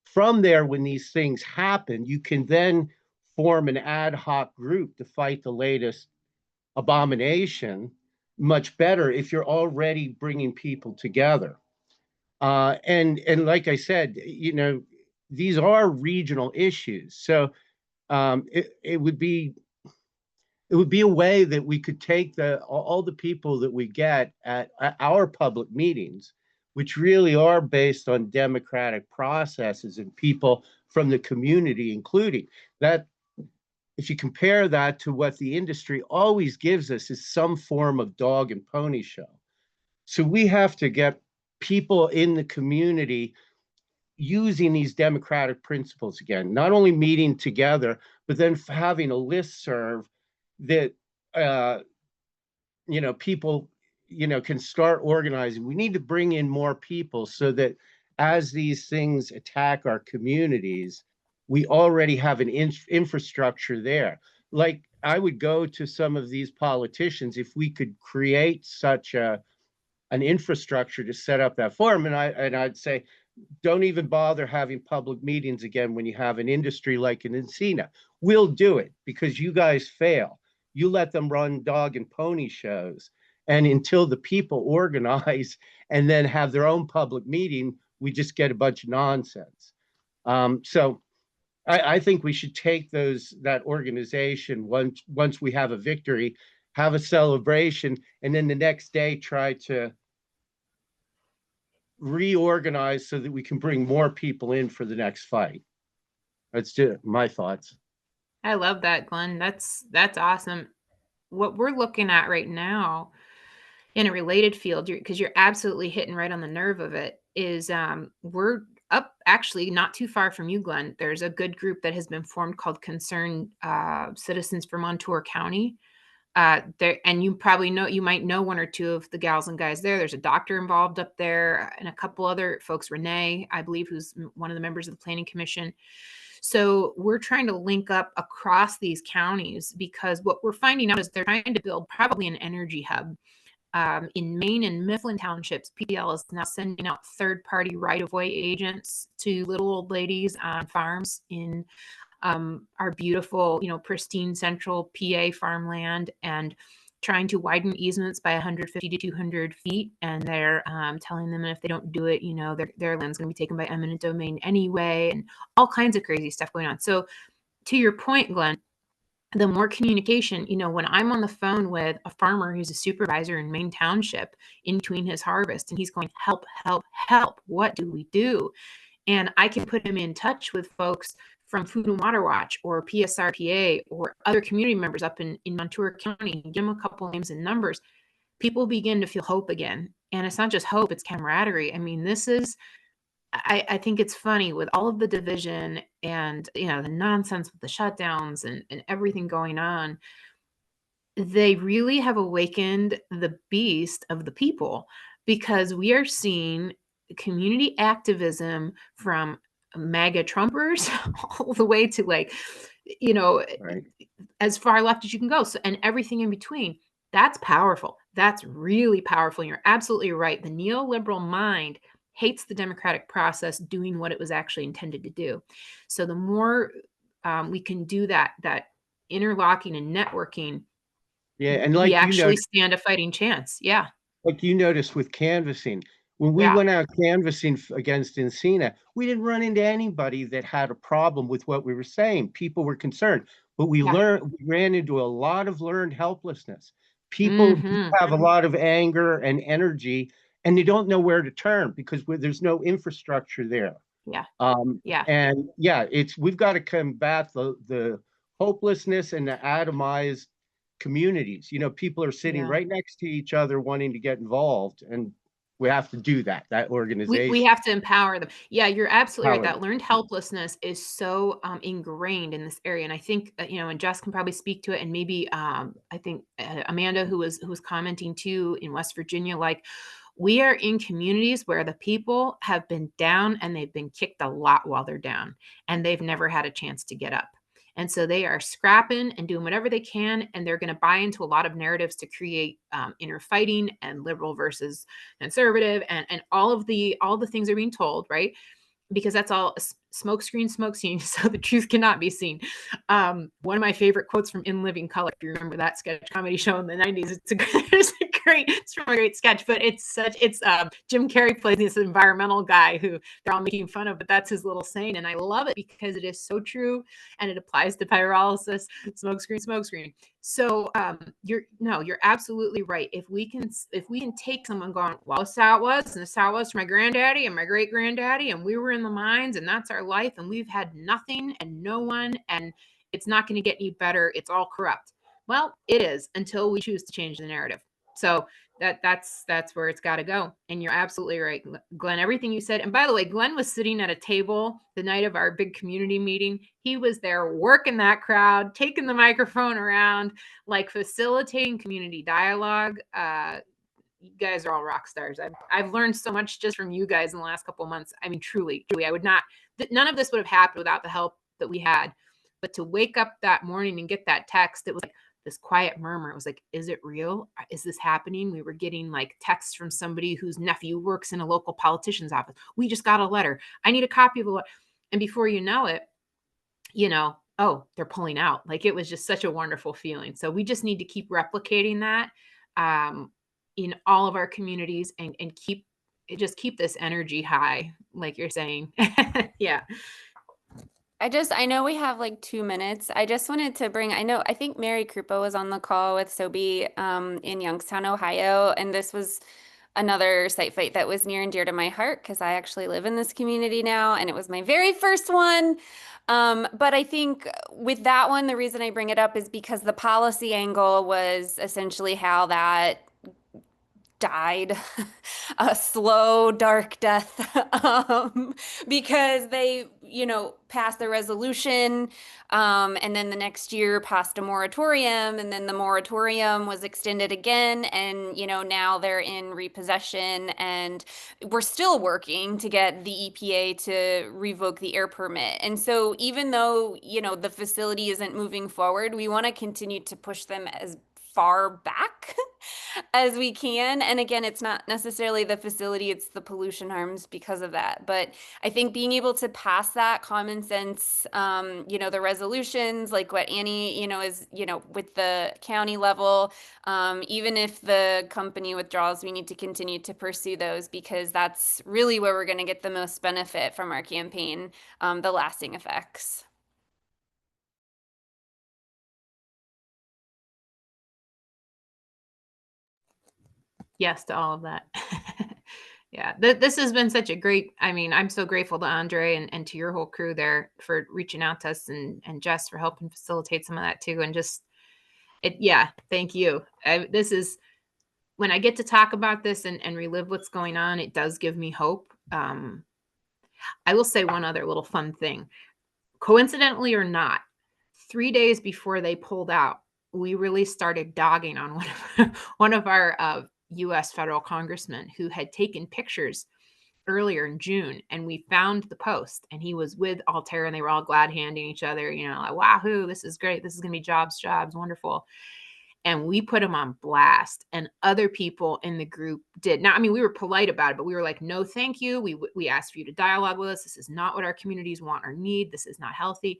From there, when these things happen, you can then form an ad hoc group to fight the latest abomination much better if you're already bringing people together. And like I said, you know, these are regional issues. So it would be a way that we could take all the people that we get at our public meetings, which really are based on democratic processes and people from the community, including that. If you compare that to what the industry always gives us is some form of dog and pony show. So we have to get people in the community using these democratic principles again, not only meeting together, but then having a listserv that you know, people, you know, can start organizing. We need to bring in more people so that as these things attack our communities, we already have an infrastructure there. Like I would go to some of these politicians if we could create such an infrastructure to set up that forum, and I'd say, don't even bother having public meetings again when you have an industry like an Encina. We'll do it because you guys fail. You let them run dog and pony shows. And until the people organize and then have their own public meeting, we just get a bunch of nonsense. So I think we should take that organization once we have a victory, have a celebration, and then the next day try to reorganize so that we can bring more people in for the next fight. That's my thoughts. I love that, Glenn. That's awesome. What we're looking at right now in a related field, because you're absolutely hitting right on the nerve of it, is we're up actually not too far from you, Glenn. There's a good group that has been formed called Concerned Citizens for Montour County. There, and you probably know, you might know one or two of the gals and guys there. There's a doctor involved up there and a couple other folks, Renee, I believe, who's one of the members of the Planning Commission. So we're trying to link up across these counties because what we're finding out is they're trying to build probably an energy hub. In Maine and Mifflin townships, PPL is now sending out third-party right-of-way agents to little old ladies on farms in our beautiful, you know, pristine central PA farmland, and trying to widen easements by 150 to 200 feet. And they're telling them if they don't do it, you know, their land's going to be taken by eminent domain anyway, and all kinds of crazy stuff going on. So to your point, Glenn, the more communication, you know, when I'm on the phone with a farmer who's a supervisor in Maine Township in between his harvest, and he's going, help, help, help, what do we do? And I can put him in touch with folks from Food and Water Watch or PSRPA or other community members up in Montour County, give them a couple names and numbers. People begin to feel hope again. And it's not just hope, it's camaraderie. I mean, this is, I think it's funny with all of the division and, you know, the nonsense with the shutdowns and everything going on. They really have awakened the beast of the people, because we are seeing community activism from MAGA Trumpers all the way to, like, you know, Right. as far left as you can go. So, and everything in between. That's powerful. That's really powerful. You're absolutely right. The neoliberal mind hates the democratic process doing what it was actually intended to do. So the more we can do that interlocking and networking, Yeah, and we actually stand a fighting chance. Yeah. like you noticed with canvassing, when we Yeah. went out canvassing against Encina, we didn't run into anybody that had a problem with what we were saying. People were concerned, but we ran into a lot of learned helplessness. People Mhm. have a lot of anger and energy, and they don't know where to turn because there's no infrastructure there. Yeah. Um, Yeah. and yeah, we've got to combat the hopelessness and the atomized communities. You know, people are sitting Yeah. right next to each other wanting to get involved, and we have to do that. That We organization. have to empower them. Yeah, you're absolutely right. Power. That learned helplessness is so ingrained in this area, and I think and Jess can probably speak to it, and maybe I think Amanda, who was commenting too in West Virginia, like we are in communities where the people have been down and they've been kicked a lot while they're down, and they've never had a chance to get up. And so they are scrapping and doing whatever they can, and they're going to buy into a lot of narratives to create inner fighting and liberal versus conservative, and all the things are being told, right? Because that's all smoke screen, so the truth cannot be seen. One of my favorite quotes from In Living Color, if you remember that sketch comedy show in the 90s, it's from a great sketch, but it's Jim Carrey plays this environmental guy who they're all making fun of, but that's his little saying, and I love it because it is so true, and it applies to pyrolysis, smoke screen. So you're absolutely right. If we can take someone going, well, this how it was, and this how it was for my granddaddy and my great granddaddy, and we were in the mines, and that's our life, and we've had nothing and no one, and it's not going to get any better. It's all corrupt. Well, it is until we choose to change the narrative. So that's where it's got to go. And you're absolutely right, Glenn, everything you said. And by the way, Glenn was sitting at a table the night of our big community meeting. He was there working that crowd, taking the microphone around, like facilitating community dialogue. You guys are all rock stars. I've learned so much just from you guys in the last couple of months. I mean, truly, I would not, none of this would have happened without the help that we had. But to wake up that morning and get that text, it was like this quiet murmur. It was like, is it real? Is this happening? We were getting like texts from somebody whose nephew works in a local politician's office. We just got a letter. I need a copy of the letter. And before you know it, oh, they're pulling out. Like it was just such a wonderful feeling. So we just need to keep replicating that in all of our communities and keep this energy high, like you're saying. Yeah. I know we have like 2 minutes. I just wanted to I think Mary Krupa was on the call with Sobi in Youngstown, Ohio, and this was another site fight that was near and dear to my heart because I actually live in this community now, and it was my very first one. But I think with that one, the reason I bring it up is because the policy angle was essentially how that died a slow, dark death because they, passed the resolution and then the next year passed a moratorium, and then the moratorium was extended again, and now they're in repossession, and we're still working to get the EPA to revoke the air permit. And so even though the facility isn't moving forward, we want to continue to push them as far back as we can. And again, it's not necessarily the facility, it's the pollution harms because of that. But I think being able to pass that common sense, the resolutions, like what Annie, is, with the county level, even if the company withdraws, we need to continue to pursue those because that's really where we're going to get the most benefit from our campaign, the lasting effects. Yes to all of that. Yeah, this has been such a great, I'm so grateful to Andre and to your whole crew there for reaching out to us, and Jess for helping facilitate some of that too. And just thank you. This is, when I get to talk about this and relive what's going on, it does give me hope. I will say one other little fun thing. Coincidentally or not, 3 days before they pulled out, we really started dogging on one of our U.S. federal congressmen who had taken pictures earlier in June, and we found the post, and he was with Altair, and they were all glad handing each other, like, wahoo, this is great. This is going to be jobs, wonderful. and we put them on blast, and other people in the group did. Now, I mean, we were polite about it, but we were like, no, thank you. We asked for you to dialogue with us. This is not what our communities want or need. This is not healthy.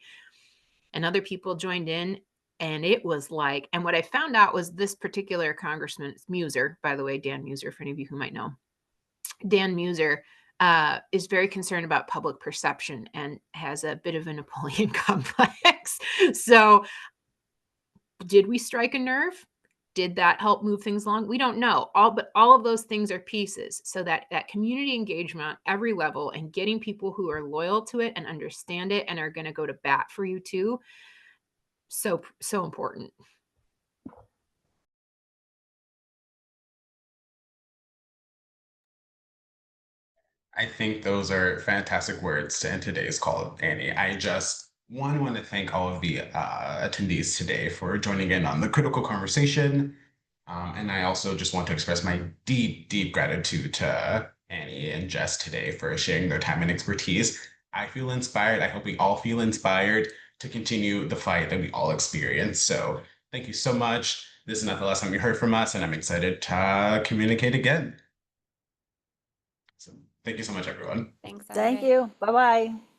And other people joined in, and it was like, and what I found out was this particular congressman, Muser, by the way, Dan Muser, for any of you who might know, Dan Muser is very concerned about public perception and has a bit of a Napoleon complex. So did we strike a nerve? Did that help move things along? We don't know. But all of those things are pieces. So that community engagement, every level, and getting people who are loyal to it and understand it and are going to go to bat for you too. So important. I think those are fantastic words to end today's call, Annie. I just want to thank all of the attendees today for joining in on the critical conversation. And I also just want to express my deep, deep gratitude to Annie and Jess today for sharing their time and expertise. I feel inspired. I hope we all feel inspired to continue the fight that we all experience. So thank you so much. This is not the last time you heard from us, and I'm excited to communicate again. So thank you so much, everyone. Thanks, Thank Andre. you. Bye-bye.